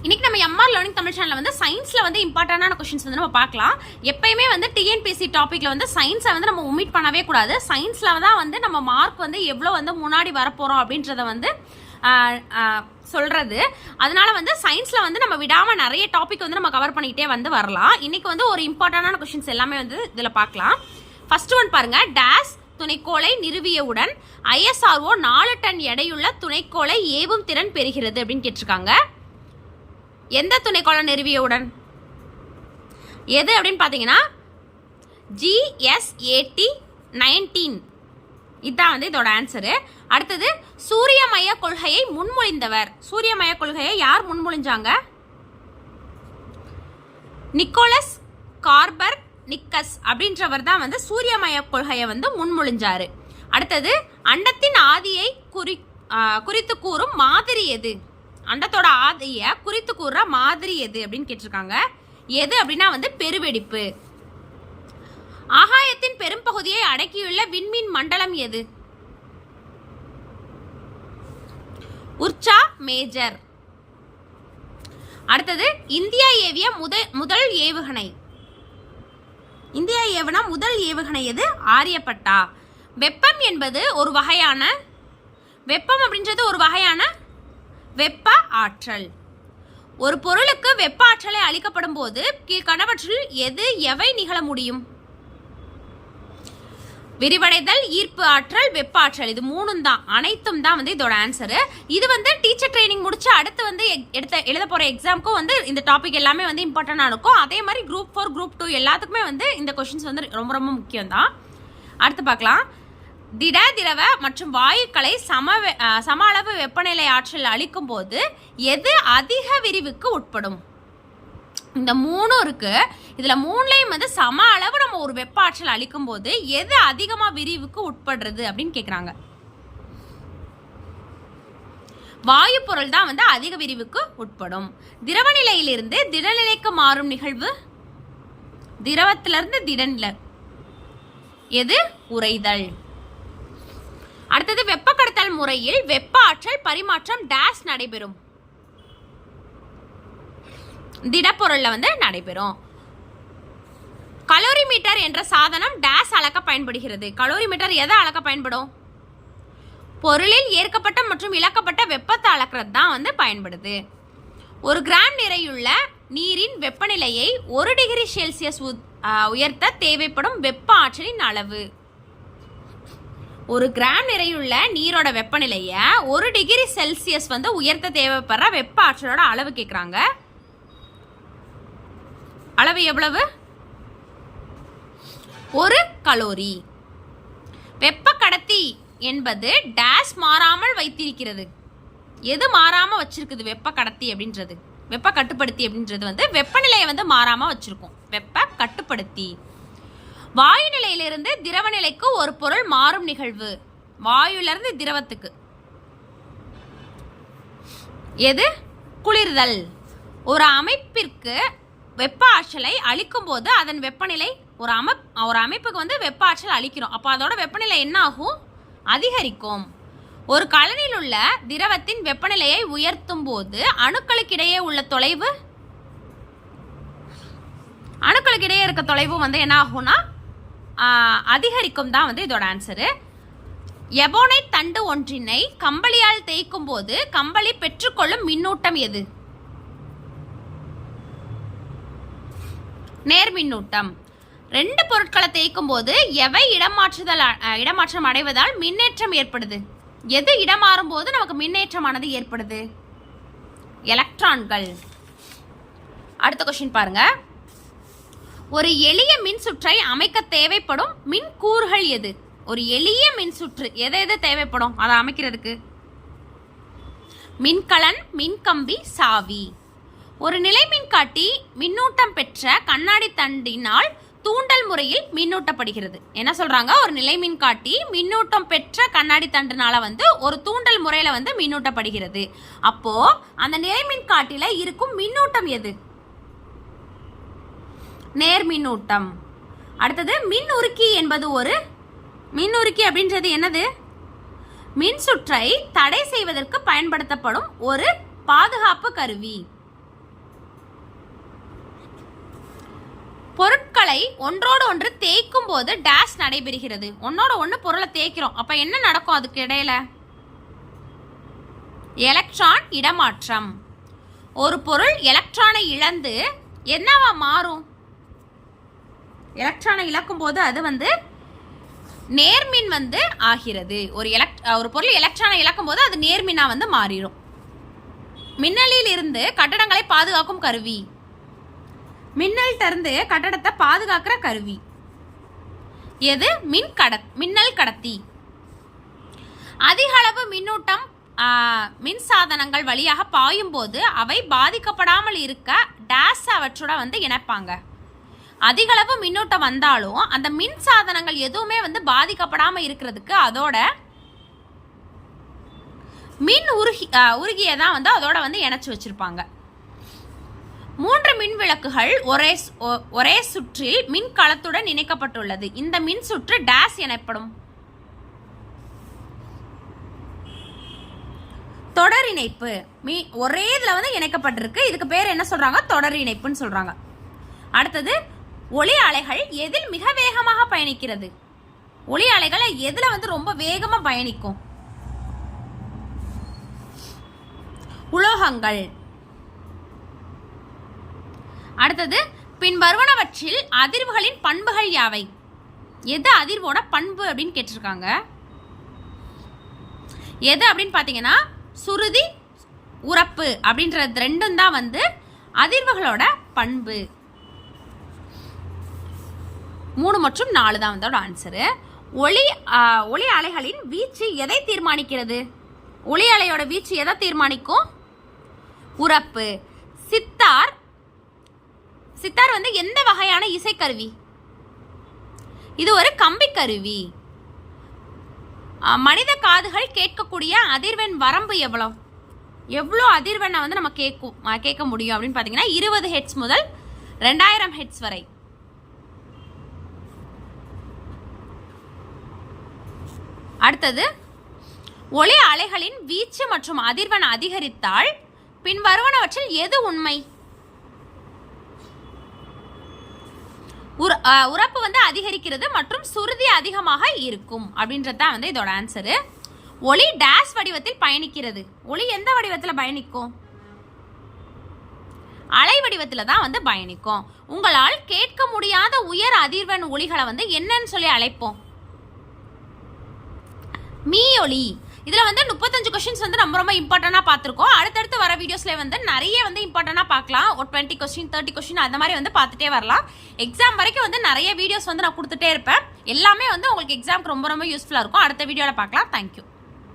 இன்னைக்கு நம்ம MR learning Tamil சேனல்ல வந்து சயின்ஸ்ல வந்து இம்பார்ட்டன்டான क्वेश्चंस வந்து நம்ம பார்க்கலாம். எப்பயுமே வந்து டிஎன்பிஎஸ்சி டாபிக்ல வந்து சயின்ஸை வந்து நம்ம ஒமிட் பண்ணவே கூடாது. சயின்ஸ்ல தான் வந்து நம்ம மார்க் வந்து எவ்வளோ வந்து முன்னாடி வரப்போறோம் அப்படின்றத வந்து சொல்றது. அதனால வந்து சயின்ஸ்ல வந்து நம்ம விடாம நிறைய டாபிக் வந்து நம்ம கவர் பண்ணிக்கிட்டே வந்து வரலாம். இன்னைக்கு வந்து ஒரு இம்பார்ட்டன்டான क्वेश्चंस எல்லாமே வந்து இதுல பார்க்கலாம். ஃபர்ஸ்ட் ஒன் பாருங்க. டேஸ் துணைக்கோளை நிறுவியவுடன் ISRO 4 டன் எடையுள்ள துணைக்கோளை ஏவும் திறன் பெறுகிறது அப்படின்னு கேட்டிருக்காங்க. எந்த துணைக்கோளம் நிறுவியவுடன் எது அப்படின்னு பார்த்தீங்கன்னா GSAT-19 இதுதான் வந்து இதோட ஆன்சரு. அடுத்தது சூரியமய கொள்கையை முன்மொழிந்தவர். சூரியமய கொள்கையை யார் முன்மொழிஞ்சாங்க? நிக்கோலஸ் கார்பர் நிக்கஸ் அப்படின்றவர் தான் வந்து சூரியமய கொள்கையை வந்து முன்மொழிஞ்சாரு. அடுத்தது அண்டத்தின் ஆதியை குறித்து கூறும் மாதிரி எது? அண்டத்தோட ஆதிய குறித்து கூறுற மாதிரி எது அப்படின்னு கேட்டிருக்காங்க. எது அப்படின்னா வந்து பெருவெடிப்பு. ஆகாயத்தின் பெரும்பகுதியை அடக்கியுள்ள விண்மீன் மண்டலம் எது? உர்ச்சா மேஜர். அடுத்தது இந்தியா ஏவிய முதல் ஏவுகணை. இந்தியா ஏவுனா முதல் ஏவுகணை எது? ஆரியப்பட்டா. வெப்பம் என்பது ஒரு வகையான அப்படின்றது ஒரு வகையான வெப்ப ஆற்றல். ஒரு பொருளுக்கு வெப்ப ஆற்றலை அளிக்கப்படும் போது கீழ்கண்டவற்றில் எவை நிகழ முடியும்? விரிவடைதல், ஈர்ப்பு ஆற்றல், வெப்ப ஆற்றல். இது மூணும் தான், அனைத்தும் தான் வந்து இதோட ஆன்சரு. இது வந்து டீச்சர் ட்ரைனிங் முடிச்சு அடுத்து வந்து எழுத போற எக்ஸாமுக்கும் வந்து இந்த டாபிக் எல்லாமே வந்து இம்பார்ட்டன்டா இருக்கும். அதே மாதிரி குரூப் 4 குரூப் 2 எல்லாத்துக்குமே வந்து இந்த கொஸ்டின்ஸ் வந்து ரொம்ப ரொம்ப முக்கியம் தான். அடுத்து பார்க்கலாம். திட, திரவ மற்றும் வாயுக்களை சம அளவு வெப்பநிலை ஆற்றல் அளிக்கும் போது எது அதிக விரிவுக்கு உட்படும்? இந்த மூணும் இருக்கு. இதுல மூணுலையும் வந்து சம அளவு நம்ம ஒரு வெப்ப ஆற்றல் அளிக்கும் போது எது அதிகமா விரிவுக்கு உட்படுறது அப்படின்னு கேக்குறாங்க. வாயு பொருள் தான் வந்து அதிக விரிவுக்கு உட்படும். திரவ நிலையிலிருந்து திடநிலைக்கு மாறும் நிகழ்வு திரவத்திலிருந்து திடநிலை எது? உறைதல். அடுத்தது வெப்ப கடத்தல் முறையில் வெப்ப ஆற்றல் பரிமாற்றம் டேஸ் நடைபெறும். திடப்பொருள்ல வந்து நடைபெறும். கலோரிமீட்டர் என்ற சாதனம் டேஸ் அளக்க பயன்படுகிறது. கலோரிமீட்டர் எதை அளக்க பயன்படும்? பொருளில் ஏற்கப்பட்ட மற்றும் இழக்கப்பட்ட வெப்பத்தை அளக்கிறது தான் வந்து பயன்படுது. ஒரு கிராம் நிறையுள்ள நீரின் வெப்பநிலையை 1 டிகிரி செல்சியஸ் உயர்த்த தேவைப்படும் வெப்ப ஆற்றலின் அளவு. ஒரு கிராம் நிறையுள்ள நீரோட வெப்பநிலைய 1 டிகிரி செல்சியஸ் வந்து உயர்த்த தேவைப்படுற வெப்ப ஆற்றலோட அளவு கேட்குறாங்க. அளவு எவ்வளவு? 1 கலோரி. வெப்ப கடத்தி என்பது டேஸ் மாறாமல் வைத்திருக்கிறது. எது மாறாம வச்சிருக்குது? வெப்ப கடத்தி அப்படின்றது, வெப்ப கட்டுப்படுத்தி அப்படின்றது வந்து வெப்பநிலையை வந்து மாறாம வச்சிருக்கும். வெப்ப கட்டுப்படுத்தி. வாயு நிலையிலிருந்து திரவ நிலைக்கு ஒரு பொருள் மாறும் நிகழ்வு. வாயுல திரவத்துக்கு எது? குளிர்தல். ஒரு அமைப்பிற்கு வெப்ப ஆற்றலை அளிக்கும் போது அதன் வெப்பநிலை ஒரு அமைப்புக்கு வந்து வெப்ப ஆற்றல் அளிக்கிறோம். அப்போ அதோட வெப்பநிலை என்ன ஆகும்? அதிகரிக்கும். ஒரு கலனில் உள்ள திரவத்தின் வெப்பநிலையை உயர்த்தும் போது அணுக்களுக்கிடையே உள்ள தொலைவு அணுக்களுக்கிடையே இருக்க தொலைவு வந்து என்ன ஆகும்னா அதிகரிக்கும் தான் வந்து இதோட ஆன்சரு. எபோனை தண்டு ஒன்றினை கம்பளியால் தேய்க்கும் போது கம்பளி பெற்றுக்கொள்ளும் மின்னூட்டம் எது? நேர் மின்னூட்டம். 2 பொருட்களை தேய்க்கும் போது எவை இடமாற்றம் அடைவதால் மின்னேற்றம் ஏற்படுது? எது இடமாறும் போது நமக்கு மின்னேற்றமானது ஏற்படுது? எலக்ட்ரான்கள். அடுத்த கொஸ்டின் பாருங்க. ஒரு எளிய மின் சுற்றை அமைக்க தேவைப்படும் மின் கூறுகள் எது? ஒரு எளிய மின் சுற்று எது தேவைப்படும் அதை அமைக்கிறதுக்கு? மின்கலன், மின்கம்பி, சாவி. ஒரு நிலை மின்காட்டி மின்னூட்டம் பெற்ற கண்ணாடி தண்டினால் தூண்டல் முறையில் மின்னூட்டப்படுகிறது. என்ன சொல்றாங்க? ஒரு நிலை மின்காட்டி மின்னூட்டம் பெற்ற கண்ணாடி தண்டுனால வந்து ஒரு தூண்டல் முறையில வந்து மின்னூட்டப்படுகிறது. அப்போ அந்த நிலை மின்காட்டில இருக்கும் மின்னூட்டம் எது? நேர் மின்னூட்டம். அடுத்தது மின் உருக்கி என்பது ஒரு மின் உருக்கி அப்படின்றது என்னது? மின் சுற்றை தடை செய்வதற்கு பயன்படுத்தப்படும் ஒரு பாதுகாப்பு கருவி. பொருட்களை ஒன்றோடு ஒன்று தேய்க்கும் போது டேஷ் நடைபெறுகிறது. ஒன்னோட ஒன்று பொருளை தேய்க்கிறோம், அப்ப என்ன நடக்கும்? அதுக்கு இடையில எலக்ட்ரான் இடமாற்றம். ஒரு பொருள் எலக்ட்ரானை இழந்து என்னவா மாறும்? எலக்ட்ரானை இழக்கும் போது அது வந்து நேர்மின் வந்து ஆகிறது. ஒரு பொருள் எலக்ட்ரானை இழக்கும் போது அது நேர்மினா வந்து மாறிடும். மின்னலில் இருந்து கட்டடங்களை பாதுகாக்கும் கருவி. மின்னல் இருந்து கட்டடத்தை பாதுகாக்கிற கருவி எது? மின்னல் கடத்தி. அதிக அளவு மின்னூட்டம் மின் சாதனங்கள் வழியாக பாயும் போது அவை பாதிக்கப்படாமல் இருக்க டேஸ் அவற்றோட வந்து இணைப்பாங்க. அதிக அளவு மின்னூட்டம் வந்தாலும் அந்த மின் சாதனங்கள் எதுவுமே வந்து பாதிக்கப்படாம இருக்கிறதுக்கு அதோட மின் உருகியை தான் வந்து அதோட வந்து இணைச்சு வச்சிருப்பாங்க. 3 மின் விளக்குகள் ஒரே சுற்றில் மின் களத்துடன் இணைக்கப்பட்டுள்ளது. இந்த மின் சுற்று டேஸ் எனப்படும். தொடர் இணைப்பு. ஒரே இதுல வந்து இணைக்கப்பட்டிருக்கு, இதுக்கு பேர் என்ன சொல்றாங்க? தொடர் இணைப்புன்னு சொல்றாங்க. அடுத்தது, ஒளி அலைகள் எதில் மிக வேகமாக பயணிக்கிறது? ஒளி அலைகள் எதுல வந்து ரொம்ப வேகமா பயணிக்கும்? உலோகங்கள். அடுத்தது, பின் வருவனவற்றில் அதிர்வுகளின் பண்புகள் யாவை? எது அதிர்வோட பண்பு அப்படின்னு கேட்டிருக்காங்க. எது அப்படின்னு பாத்தீங்கன்னா சுருதி, உரப்பு அப்படின்றது ரெண்டும் தான் வந்து அதிர்வுகளோட பண்பு. 3 மற்றும் 4 தான் வந்து ஆன்சரு. ஒளி அலைகளின் வீச்சு எதை தீர்மானிக்கிறது? ஒளி அலையோட வீச்சு எதை தீர்மானிக்கும்? உரப்பு. சித்தார் வந்து எந்த வகையான இசைக்கருவி? இது ஒரு கம்பி கருவி. மனித காதுகள் கேட்கக்கூடிய அதிர்வெண் வரம்பு எவ்வளோ அதிர்வெண்ணை வந்து நம்ம கேட்க முடியும் அப்படின்னு பார்த்தீங்கன்னா 20 ஹெர்ட்ஸ் முதல் 2000 ஹெர்ட்ஸ் வரை. அடுத்தது, ஒளி அலைகளின் வீச்சு மற்றும் அதிர்வெண் அதிகரித்தால் பின் வருவனவற்றில் எது உண்மை? உரப்பு வந்து அதிகரிக்கிறது மற்றும் சுருதி அதிகமாக இருக்கும் அப்படின்றது தான் வந்து இதோட ஆன்சரு. ஒளி டேஷ் வடிவத்தில் பயணிக்கிறது. ஒளி எந்த வடிவத்தில் பயணிக்கும்? அலை வடிவத்தில் தான் வந்து பயணிக்கும். உங்களால் கேட்க முடியாத உயர் அதிர்வெண் ஒளிகளை வந்து என்னன்னு சொல்லி அழைப்போம்? மீயொலி. இதுல வந்து 35 கொஸ்டின்ஸ் வந்து ரொம்ப இம்பார்ட்டன்டா பார்த்துருக்கோம். அடுத்தடுத்து வர வீடியோஸ்ல வந்து நிறைய வந்து இம்பார்ட்டன்டா பார்க்கலாம். ஒரு 20 கொஸ்டின் 30 கொஸ்டின் அந்த மாதிரி வந்து பார்த்துட்டே வரலாம். எக்ஸாம் வரைக்கும் வந்து நிறைய வீடியோஸ் வந்து நான் கொடுத்துட்டே இருப்பேன். எல்லாமே வந்து உங்களுக்கு எக்ஸாம்க்கு ரொம்ப யூஸ்ஃபுல்லா இருக்கும். அடுத்த வீடியோல பார்க்கலாம். தேங்க்யூ.